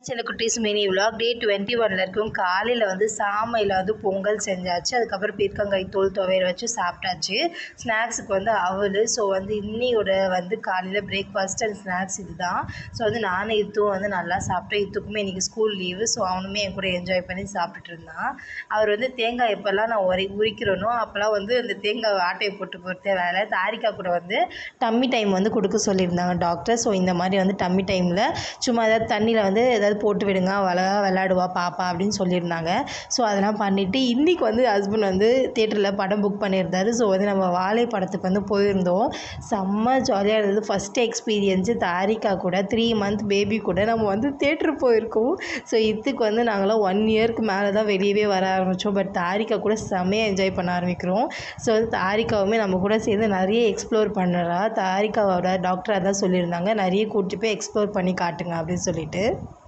சில குட்டீஸ் mini vlog டே 21 இருக்கும். காலையில் வந்து சாமையில் வந்து பொங்கல் செஞ்சாச்சு. அதுக்கப்புறம் பீர்க்கங்காய் தோல் துவையல் வச்சு சாப்பிட்டாச்சு. ஸ்நாக்ஸுக்கு வந்து அவல். ஸோ வந்து இன்னியோட வந்து காலையில் பிரேக்ஃபாஸ்ட் அண்ட் ஸ்நாக்ஸ் இது தான். ஸோ வந்து நானும் இத்தும் வந்து நல்லா சாப்பிட்டேன். இத்துக்குமே இன்றைக்கி ஸ்கூல் லீவு. ஸோ அவனுமே என் கூட என்ஜாய் பண்ணி சாப்பிட்டுட்டு இருந்தான். அவர் வந்து தேங்காய் எப்போல்லாம் நான் உரிக்கிறனோ அப்போல்லாம் வந்து அந்த தேங்காய் ஆட்டையை போட்டு போகிறதே வேலை. தாரிக்கா கூட வந்து டம்மி டைம் வந்து கொடுக்க சொல்லியிருந்தாங்க டாக்டர். ஸோ இந்த மாதிரி வந்து டம்மி டைமில் சும்மா ஏதாவது தண்ணியில் வந்து ஏதாவது போட்டு விடுங்க, அழகாக விளையாடுவா பாப்பா அப்படின்னு சொல்லியிருந்தாங்க. ஸோ அதெல்லாம் பண்ணிவிட்டு இன்றைக்கி வந்து ஹஸ்பண்ட் வந்து தேட்டரில் படம் புக் பண்ணியிருந்தாரு. ஸோ வந்து நம்ம வாழை படத்துக்கு வந்து போயிருந்தோம். செம்ம ஜாலியாக இருந்தது. ஃபஸ்ட்டு எக்ஸ்பீரியன்ஸு தாரிக்கா கூட 3 மந்த் பேபி கூட நம்ம வந்து தேட்டரு போயிருக்கோம். ஸோ இதுக்கு வந்து நாங்களாம் 1 இயருக்கு மேலே தான் வெளியவே வர ஆரம்பித்தோம். பட் தாரிக்கா கூட செம்மையாக என்ஜாய் பண்ண ஆரம்பிக்கிறோம். ஸோ வந்து தாரிக்காவுமே நம்ம கூட சேர்ந்து நிறைய எக்ஸ்ப்ளோர் பண்ணுறா. தாரிக்காவோட டாக்டர் அதான் சொல்லியிருந்தாங்க, நிறைய கூட்டிட்டு போய் எக்ஸ்ப்ளோர் பண்ணி காட்டுங்க அப்படின்னு சொல்லிட்டு.